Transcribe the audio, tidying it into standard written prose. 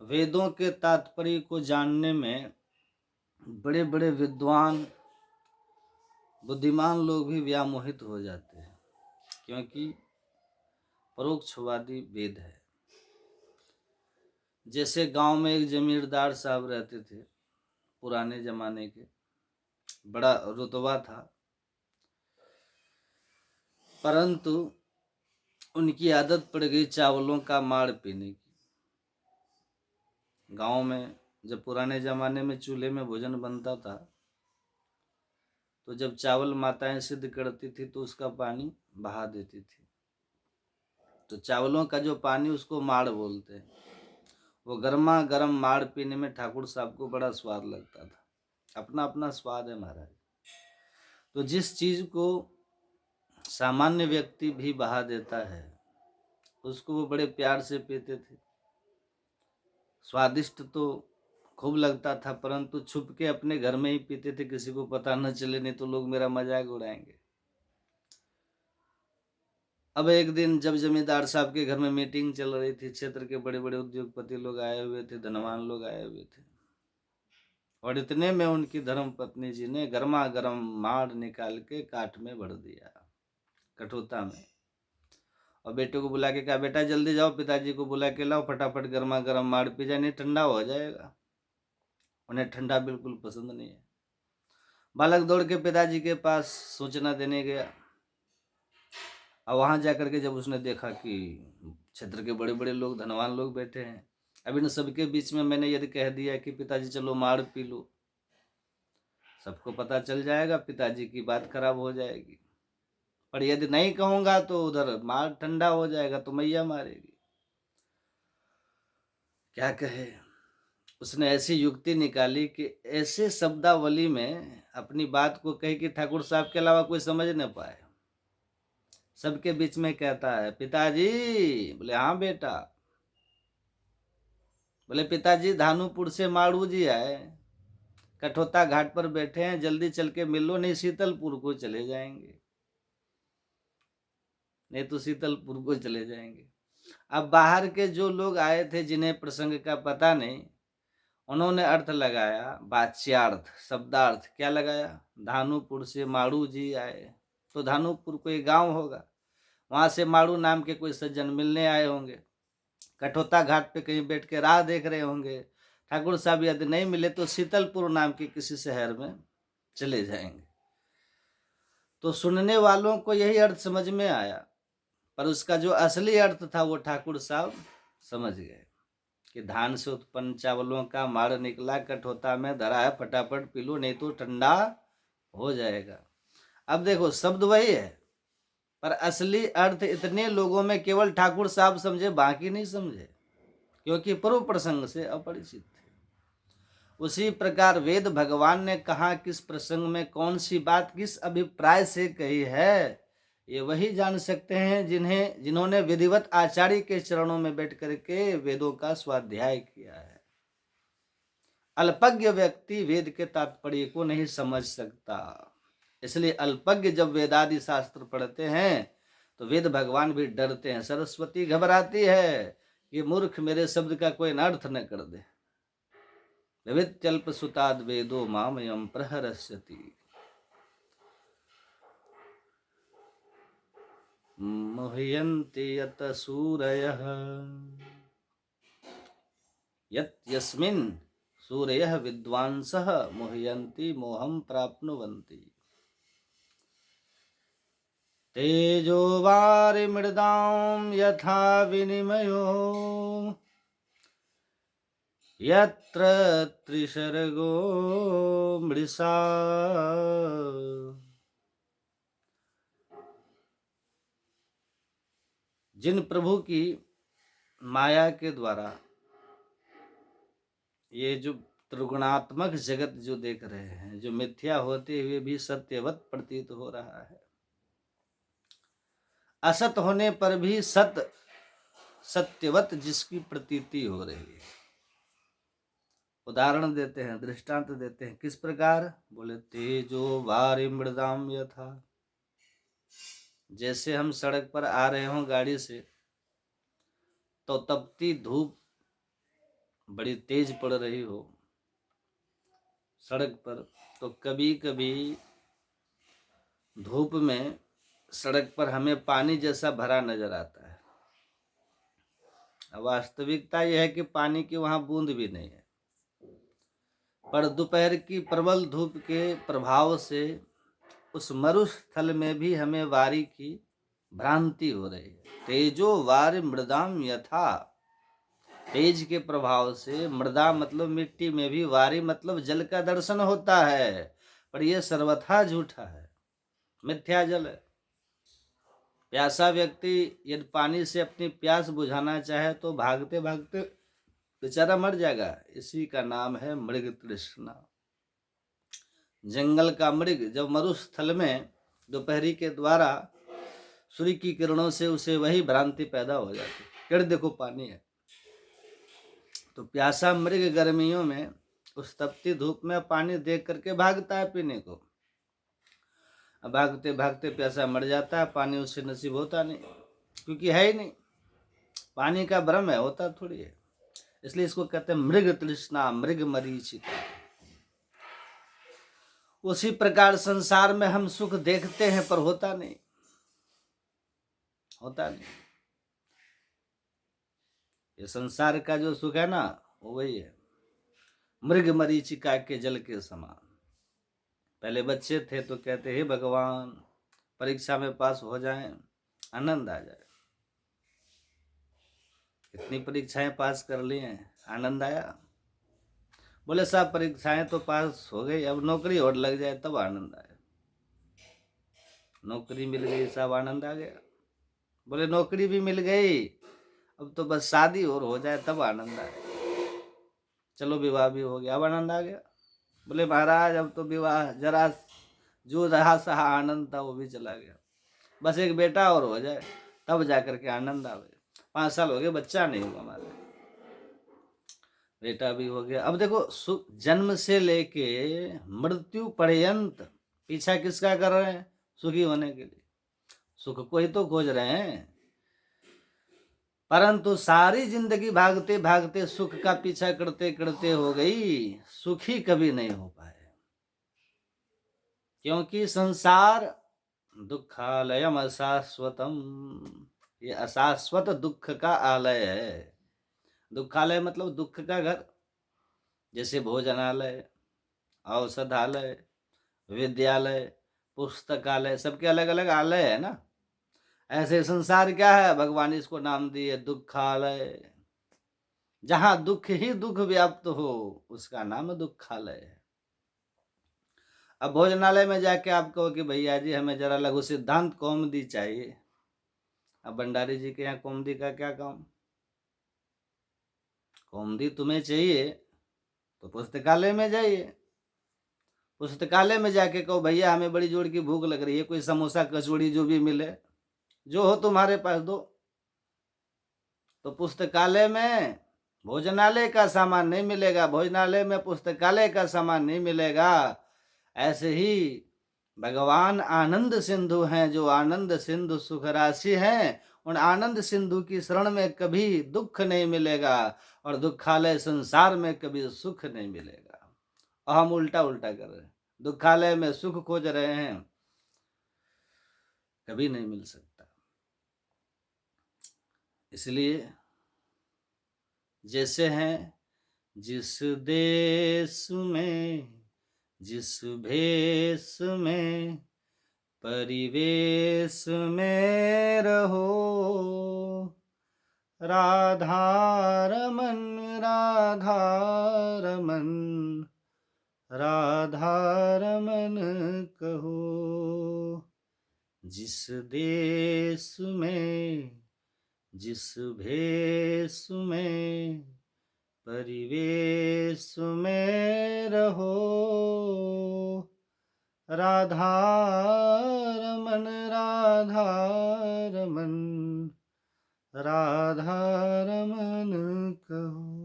वेदों के तात्पर्य को जानने में बड़े बड़े विद्वान बुद्धिमान लोग भी व्यामोहित हो जाते हैं, क्योंकि परोक्षवादी वेद है। जैसे गांव में एक जमींदार साहब रहते थे, पुराने जमाने के, बड़ा रुतबा था, परंतु उनकी आदत पड़ गई चावलों का माड़ पीने की। गांव में जब पुराने जमाने में चूल्हे में भोजन बनता था, तो जब चावल माताएं सिद्ध करती थी तो उसका पानी बहा देती थी। तो चावलों का जो पानी, उसको माड़ बोलते हैं। वो गर्मा गर्म माड़ पीने में ठाकुर साहब को बड़ा स्वाद लगता था। अपना अपना स्वाद है महाराज। तो जिस चीज को सामान्य व्यक्ति भी बहा देता है, उसको वो बड़े प्यार से पीते थे। स्वादिष्ट तो खूब लगता था, परंतु छुप के अपने घर में ही पीते थे, किसी को पता न चले, नहीं तो लोग मेरा मजाक उड़ाएंगे। अब एक दिन जब जमींदार साहब के घर में मीटिंग चल रही थी, क्षेत्र के बड़े बड़े उद्योगपति लोग आए हुए थे, धनवान लोग आए हुए थे, और इतने में उनकी धर्म पत्नी जी ने गर्मा गर्म माड़ निकाल के काठ में भर दिया, कठोता में, और बेटे को बुला के कहा, बेटा जल्दी जाओ, पिताजी को बुला के लाओ, फटाफट गर्मा गर्म माड़ पी जाए, नहीं ठंडा हो जाएगा। उन्हें ठंडा बिल्कुल पसंद नहीं है। बालक दौड़ के पिताजी के पास सूचना देने गया, और वहां जाकर के जब उसने देखा कि क्षेत्र के बड़े बड़े लोग, धनवान लोग बैठे हैं, अब इन सबके बीच में मैंने यदि कह दिया कि पिताजी चलो माड़ पी लो, सबको पता चल जाएगा, पिताजी की बात खराब हो जाएगी। और यदि नहीं कहूंगा तो उधर मार ठंडा हो जाएगा तो मैया मारेगी। क्या कहे, उसने ऐसी युक्ति निकाली कि ऐसे शब्दावली में अपनी बात को कही कि ठाकुर साहब के अलावा कोई समझ न पाए। सबके बीच में कहता है, पिताजी। बोले हाँ बेटा। बोले पिताजी, धानुपुर से माड़ू जी आए, कठोता घाट पर बैठे हैं, जल्दी चल के मिल लो, नहीं शीतलपुर को चले जाएंगे, नहीं तो शीतलपुर को चले जाएंगे। अब बाहर के जो लोग आए थे, जिन्हें प्रसंग का पता नहीं, उन्होंने अर्थ लगाया, वाच्यार्थ, शब्दार्थ। क्या लगाया? धानुपुर से माड़ू जी आए, तो धानुपुर कोई गांव होगा, वहां से माड़ू नाम के कोई सज्जन मिलने आए होंगे, कठोता घाट पे कहीं बैठ के राह देख रहे होंगे। ठाकुर साहब यदि नहीं मिले तो शीतलपुर नाम के किसी शहर में चले जाएंगे। तो सुनने वालों को यही अर्थ समझ में आया, पर उसका जो असली अर्थ था वो ठाकुर साहब समझ गए कि धान से उत्पन्न चावलों का माड़ निकला, कठोता में धरा है, फटाफट पी लो, नहीं तो ठंडा हो जाएगा। अब देखो, शब्द वही है, पर असली अर्थ इतने लोगों में केवल ठाकुर साहब समझे, बाकी नहीं समझे, क्योंकि पूर्व प्रसंग से अपरिचित थे। उसी प्रकार वेद भगवान ने कहा किस प्रसंग में कौन सी बात किस अभिप्राय से कही है, ये वही जान सकते हैं जिन्होंने विधिवत आचार्य के चरणों में बैठ करके वेदों का स्वाध्याय किया है। अल्पज्ञ व्यक्ति वेद के तात्पर्य को नहीं समझ सकता, इसलिए अल्पज्ञ जब वेदादि शास्त्र पढ़ते हैं तो वेद भगवान भी डरते हैं। सरस्वती घबराती है कि मूर्ख मेरे शब्द का कोई अर्थ न कर दे। विवित्यल्प सुताद वेदो मामयम प्रहरस्यति। मुह्यन्ति यत सूरयः यस्मिन् सूरयः विद्वांसः मुह्यन्ति मोहं प्राप्नुवन्ति। तेजो वारिमृदां यथा विनिमयो यत्र त्रिसर्गो मृषा। जिन प्रभु की माया के द्वारा ये जो त्रिगुणात्मक जगत जो देख रहे हैं, जो मिथ्या होते हुए भी सत्यवत प्रतीत हो रहा है, असत होने पर भी सत्यवत जिसकी प्रतीति हो रही है। उदाहरण देते हैं, दृष्टांत देते हैं, किस प्रकार? बोले तेजो वारि मृदाम यथा। जैसे हम सड़क पर आ रहे हों गाड़ी से, तो तपती धूप बड़ी तेज पड़ रही हो सड़क पर, तो कभी कभी धूप में सड़क पर हमें पानी जैसा भरा नजर आता है। वास्तविकता यह है कि पानी की वहां बूंद भी नहीं है, पर दोपहर की प्रबल धूप के प्रभाव से उस मरुस्थल में भी हमें वारी की भ्रांति हो रही है। तेजो वार मृदाम यथा, तेज के प्रभाव से मृदा मतलब मिट्टी में भी वारी मतलब जल का दर्शन होता है, पर यह सर्वथा झूठा है, मिथ्या जल है। प्यासा व्यक्ति यदि पानी से अपनी प्यास बुझाना चाहे तो भागते भागते बेचारा मर जाएगा। इसी का नाम है मृग तृष्णा। जंगल का मृग जब मरुस्थल में दोपहरी के द्वारा सूर्य की किरणों से उसे वही भ्रांति पैदा हो जाती, फिर देखो पानी है। तो प्यासा मृग गर्मियों में उस तपती धूप में पानी देख करके भागता है पीने को। अब भागते भागते प्यासा मर जाता है, पानी उससे नसीब होता नहीं, क्योंकि है ही नहीं। पानी का भ्रम है, होता थोड़ी है। इसलिए इसको कहते हैं मृग तृष्णा, मृग मरीचिका। उसी प्रकार संसार में हम सुख देखते हैं पर होता नहीं, होता नहीं। ये संसार का जो सुख है ना, वो वही है, मृग मरीचिका के जल के समान। पहले बच्चे थे तो कहते हे भगवान परीक्षा में पास हो जाएं, आनंद आ जाए। कितनी परीक्षाएं पास कर ली हैं, आनंद आया? बोले साहब परीक्षाएं तो पास हो गई, अब नौकरी और लग जाए तब आनंद आया। नौकरी मिल गई साहब, आनंद आ गया। बोले नौकरी भी मिल गई, अब तो बस शादी और हो जाए तब आनंद आए। चलो विवाह भी हो गया, अब आनंद आ गया। बोले महाराज अब तो विवाह जरा जो रहा सहा आनंद था वो भी चला गया, बस एक बेटा और हो जाए तब जाकर के आनंद आवे। 5 साल हो गए बच्चा नहीं हुआ, हमारे बेटा भी हो गया। अब देखो जन्म से लेके मृत्यु पर्यंत पीछा किसका कर रहे हैं? सुखी होने के लिए, सुख को ही तो खोज रहे हैं। परंतु सारी जिंदगी भागते भागते सुख का पीछा करते करते हो गई, सुखी कभी नहीं हो पाए। क्योंकि संसार दुखालयम अशाश्वतम, ये अशाश्वत दुख का आलय है। दुखालय मतलब दुख का घर, जैसे भोजनालय, औषधालय, विद्यालय, पुस्तकालय, सबके अलग अलग आलय है ना। ऐसे संसार क्या है, भगवान इसको नाम दिए दुखालय। जहां दुख ही दुख व्याप्त हो उसका नाम दुखालय है। अब भोजनालय में जाके आप कहो कि भैया जी हमें जरा लघु सिद्धांत कौमुदी चाहिए, अब भंडारी जी के यहाँ कौमुदी का क्या काम? कौमुदी तुम्हें चाहिए तो पुस्तकालय में जाइए, पुस्तकालय में जाके कहो भैया हमें बड़ी जोर की भूख लग रही है, कोई समोसा कचौड़ी जो भी मिले, जो हो तुम्हारे पास दो। तो पुस्तकालय में भोजनालय का सामान नहीं मिलेगा, भोजनालय में पुस्तकालय का सामान नहीं मिलेगा। ऐसे ही भगवान आनंद सिंधु हैं, जो आनंद सिंधु सुख राशि हैं, उन आनंद सिंधु की शरण में कभी दुख नहीं मिलेगा, और दुखालय संसार में कभी सुख नहीं मिलेगा। और हम उल्टा उल्टा कर रहे हैं, दुखालय में सुख खोज रहे हैं, कभी नहीं मिल सकता। इसलिए जैसे हैं जिस देश में जिस भेष में परिवेश में रहो, राधारमन राधारमन राधारमन कहो। जिस देश में जिस भेष में परिवेश में रहो, राधारमन राधारमन राधारमन कहो।